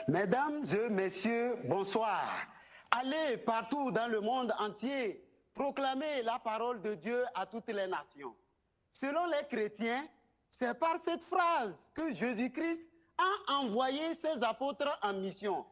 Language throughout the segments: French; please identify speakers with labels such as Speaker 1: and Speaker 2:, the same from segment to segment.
Speaker 1: Mesdames et messieurs, bonsoir. Allez partout dans le monde entier proclamer la parole de Dieu à toutes les nations. Selon les chrétiens, c'est par cette phrase que Jésus-Christ a envoyé ses apôtres en mission.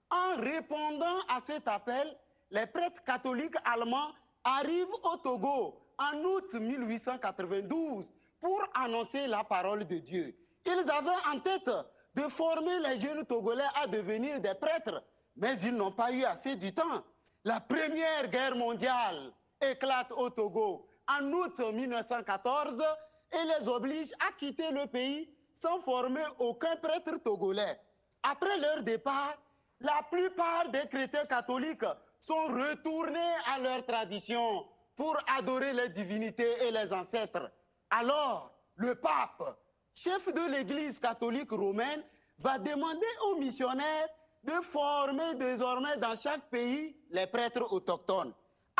Speaker 1: En répondant à cet appel, les prêtres catholiques allemands arrivent au Togo en août 1892 pour annoncer la parole de Dieu. Ils avaient en tête de former les jeunes Togolais à devenir des prêtres, mais ils n'ont pas eu assez du temps. La Première Guerre mondiale éclate au Togo en août 1914 et les oblige à quitter le pays sans former aucun prêtre togolais. Après leur départ, la plupart des chrétiens catholiques sont retournés à leur tradition pour adorer les divinités et les ancêtres. Alors, le pape, chef de l'Église catholique romaine, va demander aux missionnaires de former désormais dans chaque pays les prêtres autochtones.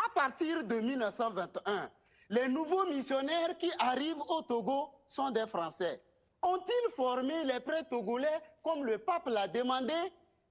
Speaker 1: À partir de 1921, les nouveaux missionnaires qui arrivent au Togo sont des Français. Ont-ils formé les prêtres togolais comme le pape l'a demandé?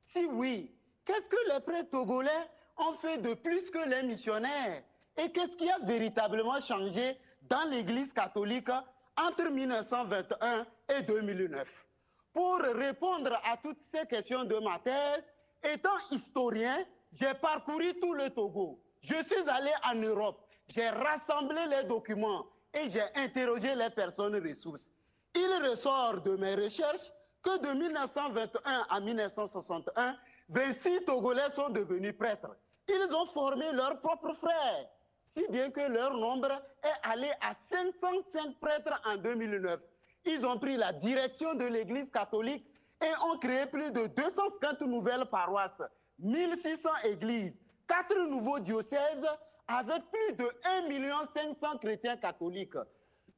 Speaker 1: Si oui, qu'est-ce que les prêtres togolais ont fait de plus que les missionnaires? Et qu'est-ce qui a véritablement changé dans l'Église catholique entre 1921 et 2009? Pour répondre à toutes ces questions de ma thèse, étant historien, j'ai parcouru tout le Togo. Je suis allé en Europe, j'ai rassemblé les documents et j'ai interrogé les personnes ressources. Il ressort de mes recherches que de 1921 à 1961, 26 Togolais sont devenus prêtres. Ils ont formé leurs propres frères, si bien que leur nombre est allé à 505 prêtres en 2009. Ils ont pris la direction de l'Église catholique et ont créé plus de 250 nouvelles paroisses, 1600 églises, 4 nouveaux diocèses avec plus de 1 500 000 chrétiens catholiques.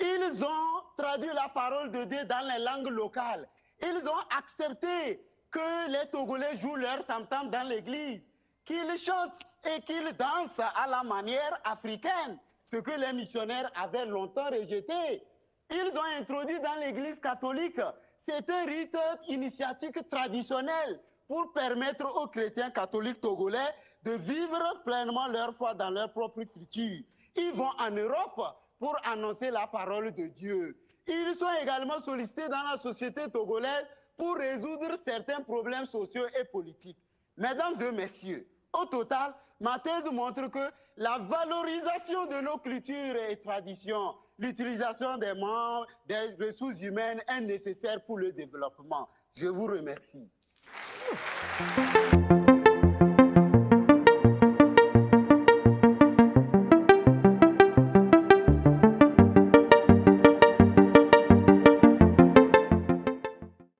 Speaker 1: Ils ont traduit la parole de Dieu dans les langues locales. Ils ont accepté que les Togolais jouent leur tam-tam dans l'église, qu'ils chantent et qu'ils dansent à la manière africaine, ce que les missionnaires avaient longtemps rejeté. Ils ont introduit dans l'église catholique, c'est un rite initiatique traditionnel pour permettre aux chrétiens catholiques togolais de vivre pleinement leur foi dans leur propre culture. Ils vont en Europe pour annoncer la parole de Dieu. Ils sont également sollicités dans la société togolaise pour résoudre certains problèmes sociaux et politiques. Mesdames et messieurs, au total, ma thèse montre que la valorisation de nos cultures et traditions, l'utilisation des membres, des ressources humaines est nécessaire pour le développement. Je vous remercie.